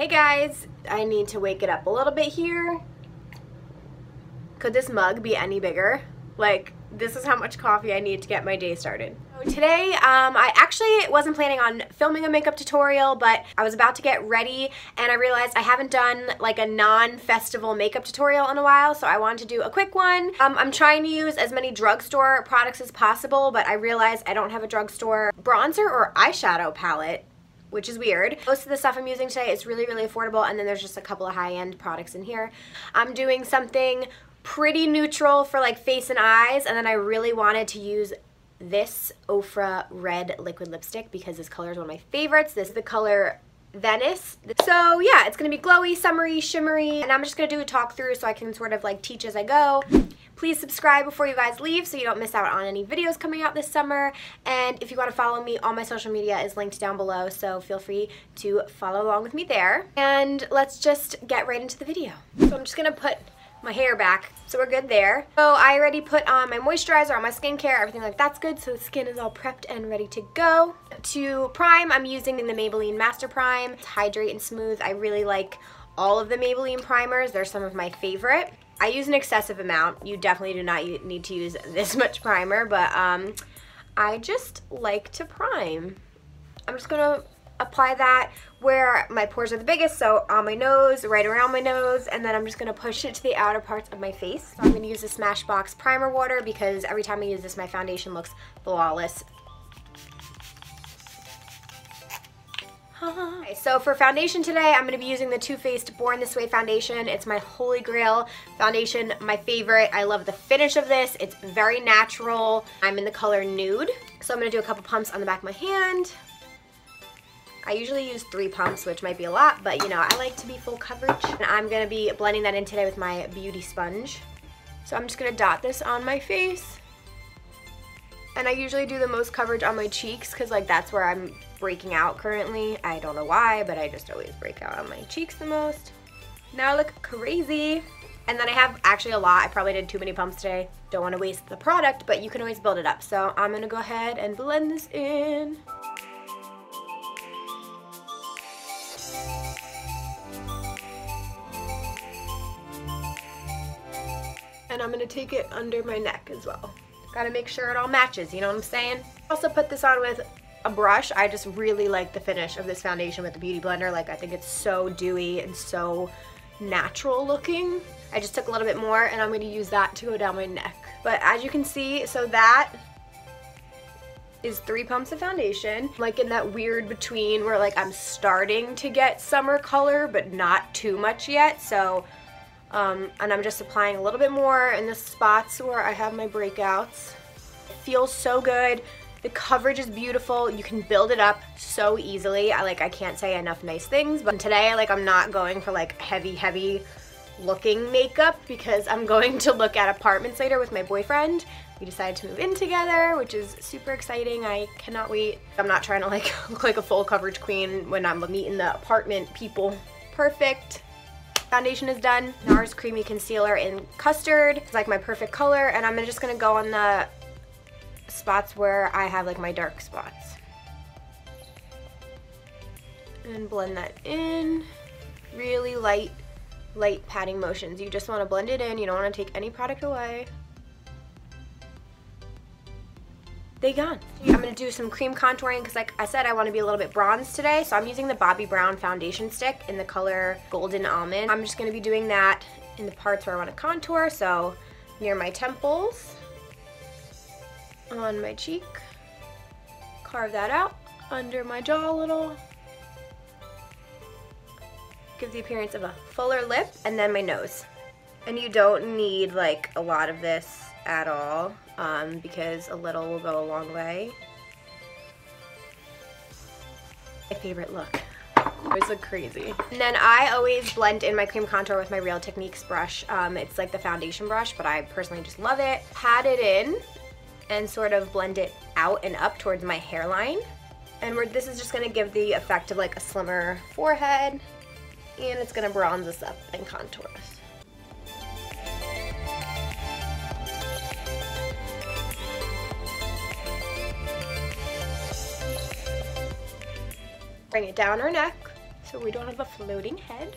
Hey guys, I need to wake it up a little bit here. Could this mug be any bigger? Like, this is how much coffee I need to get my day started. So today, I actually wasn't planning on filming a makeup tutorial, but I was about to get ready and I realized I haven't done like a non-festival makeup tutorial in a while, so I wanted to do a quick one. I'm trying to use as many drugstore products as possible, but I realized I don't have a drugstore bronzer or eyeshadow palette, which is weird. Most of the stuff I'm using today is really, really affordable, and then there's just a couple of high-end products in here. I'm doing something pretty neutral for like face and eyes, and then I really wanted to use this Ofra red liquid lipstick because this color is one of my favorites. This is the color Venice. So yeah, it's gonna be glowy, summery, shimmery, and I'm just gonna do a talk through so I can sort of like teach as I go. Please subscribe before you guys leave so you don't miss out on any videos coming out this summer. And if you want to follow me, all my social media is linked down below, so feel free to follow along with me there. And let's just get right into the video. So I'm just gonna put my hair back, so we're good there. So I already put on my moisturizer, on my skincare, everything like that's good, so the skin is all prepped and ready to go. To prime, I'm using the Maybelline MasterPrime. It's Hydrate and Smooth. I really like all of the Maybelline primers. They're some of my favorite. I use an excessive amount. You definitely do not need to use this much primer, but I just like to prime. I'm just gonna apply that where my pores are the biggest, so on my nose, right around my nose, and then I'm just gonna push it to the outer parts of my face. So I'm gonna use the Smashbox primer water because every time I use this, my foundation looks flawless. Okay, so for foundation today, I'm going to be using the Too Faced Born This Way foundation. It's my holy grail foundation, my favorite. I love the finish of this. It's very natural. I'm in the color Nude. So I'm going to do a couple pumps on the back of my hand. I usually use 3 pumps, which might be a lot, but you know, I like to be full coverage. And I'm going to be blending that in today with my beauty sponge. So I'm just going to dot this on my face. And I usually do the most coverage on my cheeks because like that's where I'm breaking out currently. I don't know why, but I just always break out on my cheeks the most. Now I look crazy. And then I have actually a lot. I probably did too many pumps today. Don't want to waste the product, but you can always build it up. So I'm going to go ahead and blend this in. And I'm going to take it under my neck as well. Gotta make sure it all matches, you know what I'm saying? Also put this on with a brush. I just really like the finish of this foundation with the Beauty Blender. Like, I think it's so dewy and so natural looking. I just took a little bit more and I'm gonna use that to go down my neck. But as you can see, so that is 3 pumps of foundation. Like in that weird between where like I'm starting to get summer color, but not too much yet. So and I'm just applying a little bit more in the spots where I have my breakouts. It feels so good. The coverage is beautiful. You can build it up so easily. I can't say enough nice things, but today like I'm not going for like heavy looking makeup because I'm going to look at apartments later with my boyfriend. We decided to move in together, which is super exciting. I cannot wait. I'm not trying to like look like a full coverage queen when I'm meeting the apartment people. Perfect. Foundation is done. NARS Creamy Concealer in Custard. It's like my perfect color, and I'm just gonna go on the spots where I have like my dark spots. And blend that in. Really light patting motions. You just wanna blend it in. You don't wanna take any product away. They gone. I'm gonna do some cream contouring because like I said, I wanna be a little bit bronzed today. So I'm using the Bobbi Brown foundation stick in the color Golden Almond. I'm just gonna be doing that in the parts where I wanna contour. So near my temples, on my cheek, carve that out, under my jaw a little. Give the appearance of a fuller lip, and then my nose. And you don't need like a lot of this at all because a little will go a long way. My favorite look. I always look crazy. And then I always blend in my cream contour with my Real Techniques brush. It's like the foundation brush, but I personally just love it. Pat it in and sort of blend it out and up towards my hairline. And this is just gonna give the effect of like a slimmer forehead, and it's gonna bronze us up and contour us. Bring it down her neck, so we don't have a floating head.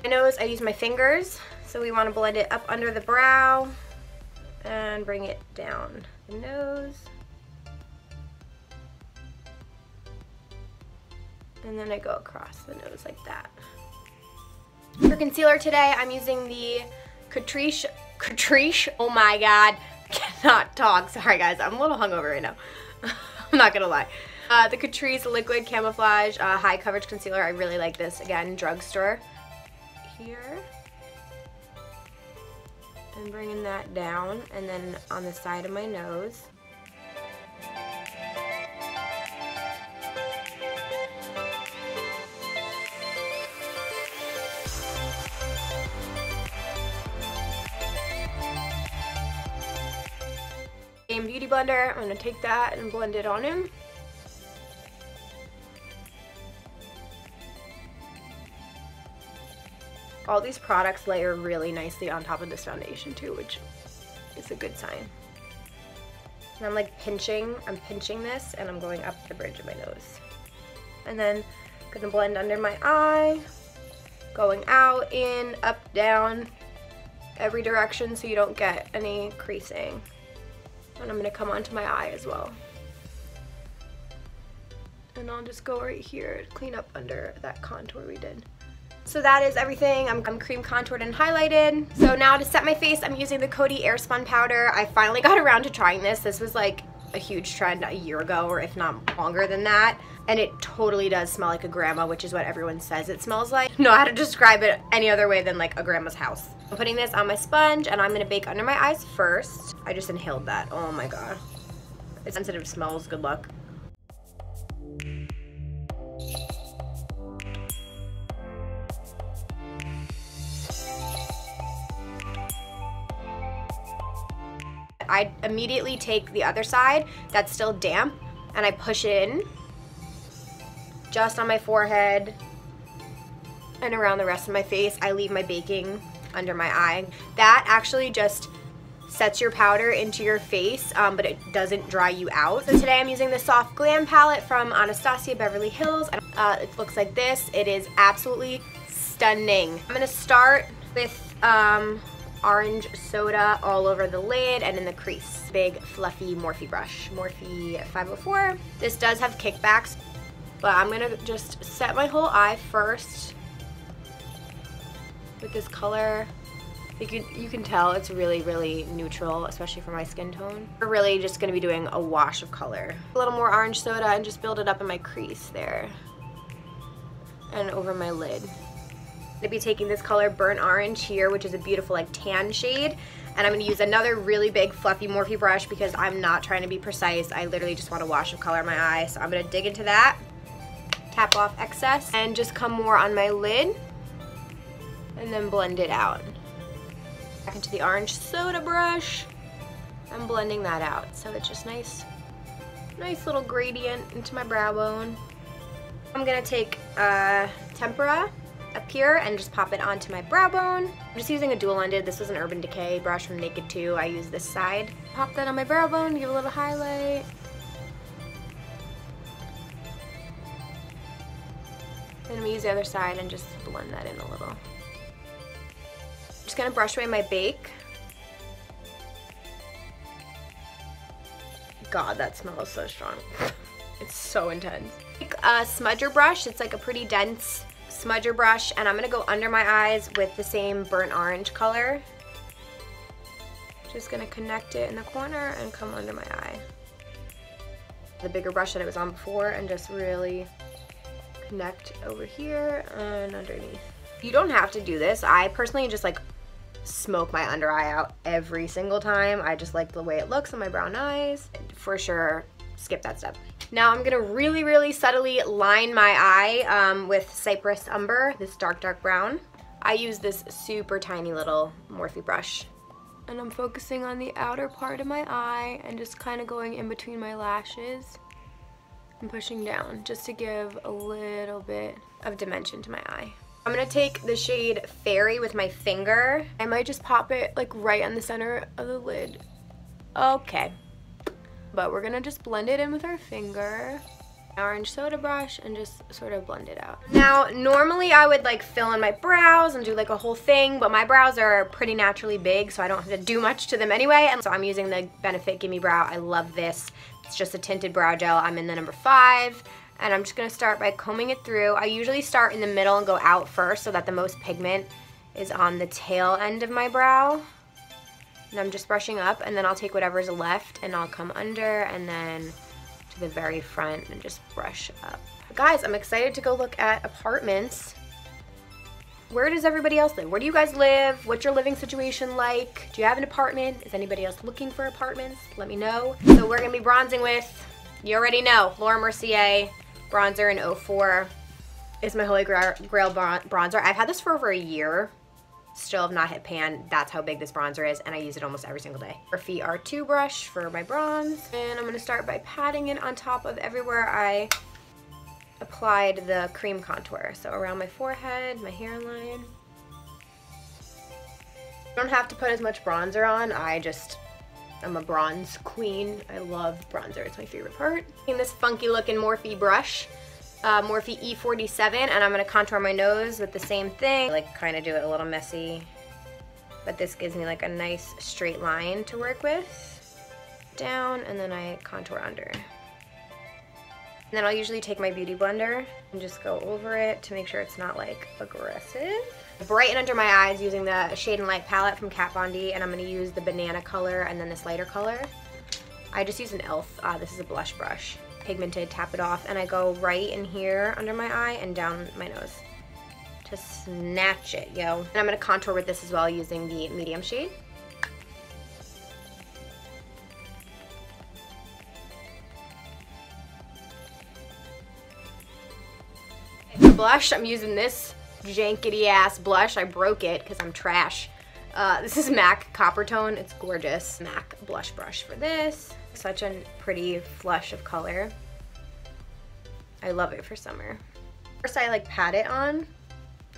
My nose, I use my fingers, so we want to blend it up under the brow and bring it down the nose. And then I go across the nose like that. For concealer today, I'm using the Catrice, oh my god, cannot talk. Sorry guys, I'm a little hungover right now. I'm not gonna lie. The Catrice Liquid Camouflage High Coverage Concealer. I really like this. Again, drugstore. Here. And bringing that down, and then on the side of my nose. Beauty blender, I'm going to take that and blend it on him. All these products layer really nicely on top of this foundation too, which is a good sign. And I'm like pinching this and I'm going up the bridge of my nose. And then I'm going to blend under my eye, going out, in, up, down, every direction so you don't get any creasing. And I'm going to come onto my eye as well. And I'll just go right here to clean up under that contour we did. So that is everything. I'm cream contoured and highlighted. So now to set my face, I'm using the Coty Airspun powder. I finally got around to trying this. This was like a huge trend a year ago, or if not longer than that. And it totally does smell like a grandma, which is what everyone says it smells like. I don't know how to describe it any other way than like a grandma's house. I'm putting this on my sponge and I'm gonna bake under my eyes first. I just inhaled that. Oh my god. It's sensitive smells. Good luck. I immediately take the other side that's still damp and I push it in just on my forehead and around the rest of my face. I leave my baking under my eye. That actually just sets your powder into your face, but it doesn't dry you out. So today I'm using the Soft Glam palette from Anastasia Beverly Hills. It looks like this. It is absolutely stunning. I'm gonna start with orange soda all over the lid and in the crease. Big fluffy Morphe brush, Morphe 504. This does have kickbacks, but I'm gonna just set my whole eye first with this color. You can tell it's really, really neutral, especially for my skin tone. We're really just gonna be doing a wash of color. A little more orange soda and just build it up in my crease there and over my lid. I'm gonna be taking this color Burnt Orange here, which is a beautiful like tan shade, and I'm gonna use another really big fluffy Morphe brush because I'm not trying to be precise. I literally just want a wash of color in my eye. So I'm gonna dig into that, tap off excess, and just come more on my lid and then blend it out. Back into the orange soda brush. I'm blending that out so it's just nice little gradient into my brow bone. I'm gonna take Tempera up here and just pop it onto my brow bone. I'm just using a dual-ended. This was an Urban Decay brush from Naked 2. I use this side. Pop that on my brow bone, give a little highlight. Then I'm gonna use the other side and just blend that in a little. Just gonna brush away my bake. God, that smells so strong. It's so intense. Take a smudger brush. It's like a pretty dense smudger brush, and I'm gonna go under my eyes with the same burnt orange color. Just gonna connect it in the corner and come under my eye. The bigger brush that it was on before, and just really connect over here and underneath. You don't have to do this. I personally just like smoke my under eye out every single time. I just like the way it looks on my brown eyes. For sure, skip that step. Now I'm gonna really, really subtly line my eye with Cypress Umber, this dark brown. I use this super tiny little Morphe brush. And I'm focusing on the outer part of my eye and just kind of going in between my lashes and pushing down just to give a little bit of dimension to my eye. I'm gonna take the shade Fairy with my finger. I might just pop it like right on the center of the lid. Okay. But we're gonna just blend it in with our finger. Orange soda brush and just sort of blend it out. Now, normally I would like fill in my brows and do like a whole thing, but my brows are pretty naturally big, so I don't have to do much to them anyway. And so I'm using the Benefit Gimme Brow. I love this. It's just a tinted brow gel. I'm in the number 5. And I'm just gonna start by combing it through. I usually start in the middle and go out first so that the most pigment is on the tail end of my brow. And I'm just brushing up, and then I'll take whatever's left and I'll come under and then to the very front and just brush up. Guys, I'm excited to go look at apartments. Where does everybody else live? Where do you guys live? What's your living situation like? Do you have an apartment? Is anybody else looking for apartments? Let me know. So we're gonna be bronzing with, you already know, Laura Mercier bronzer in 04 is my Holy Grail bronzer. I've had this for over a year. Still have not hit pan. That's how big this bronzer is, and I use it almost every single day. Morphe R2 brush for my bronze, and I'm gonna start by patting it on top of everywhere I applied the cream contour. So around my forehead, my hairline. You don't have to put as much bronzer on. I'm a bronze queen. I love bronzer. It's my favorite part. Taking this funky looking Morphe brush, Morphe E47, and I'm gonna contour my nose with the same thing. Like kind of do it a little messy, but this gives me like a nice straight line to work with. Down, and then I contour under. And then I'll usually take my beauty blender and just go over it to make sure it's not like aggressive. Brighten under my eyes using the Shade and Light palette from Kat Von D, and I'm going to use the banana color and then this lighter color. I just use an e.l.f. This is a blush brush. Pigmented, tap it off, and I go right in here under my eye and down my nose to snatch it, yo. And I'm going to contour with this as well using the medium shade. For blush, I'm using this jankety ass blush. I broke it because I'm trash. This is MAC Coppertone. It's gorgeous. MAC blush brush for this. Such a pretty flush of color. I love it for summer. First I like pat it on,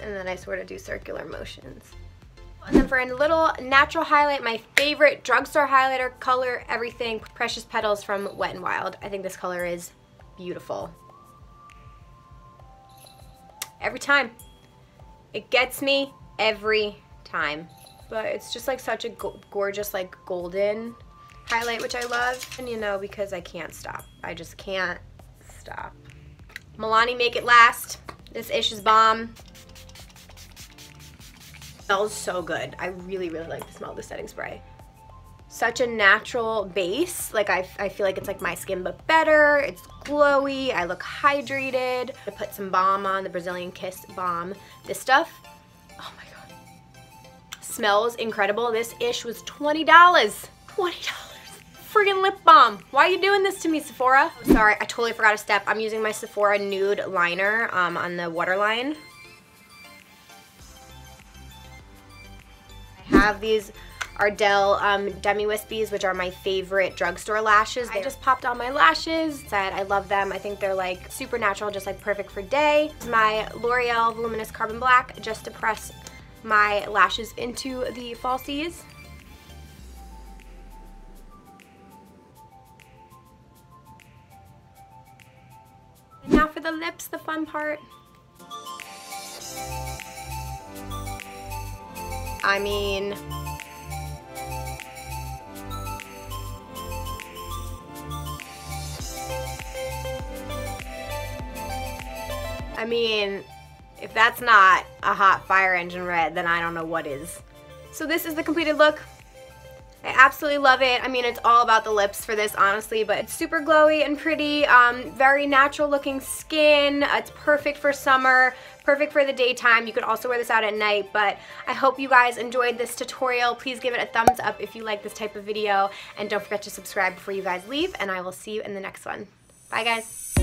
and then I sort of do circular motions. And then for a little natural highlight, my favorite drugstore highlighter color, everything, Precious Petals from Wet n Wild. I think this color is beautiful. Every time. It gets me every time. But it's just like such a gorgeous like golden highlight, which I love. And you know, because I can't stop. I just can't stop. Milani Make It Last. This ish is Balm. Smells so good. I really, really like the smell of the setting spray. Such a natural base. Like I feel like it's like my skin but better. It's glowy. I look hydrated. I put some balm on, the Brazilian Kiss balm. This stuff, oh my god, smells incredible. This ish was $20. $20. Friggin' lip balm. Why are you doing this to me, Sephora? Oh, sorry, I totally forgot a step. I'm using my Sephora Nude liner on the waterline. I have these Ardell Demi Whispies, which are my favorite drugstore lashes. I just popped on my lashes, said I love them. I think they're like super natural, just like perfect for day. This is my L'Oreal Voluminous Carbon Black, just to press my lashes into the falsies. And now for the lips, the fun part. I mean, if that's not a hot fire engine red, then I don't know what is. So this is the completed look. I absolutely love it. I mean, it's all about the lips for this, honestly, but it's super glowy and pretty, very natural looking skin. It's perfect for summer, perfect for the daytime. You could also wear this out at night, but I hope you guys enjoyed this tutorial. Please give it a thumbs up if you like this type of video, and don't forget to subscribe before you guys leave, and I will see you in the next one. Bye, guys.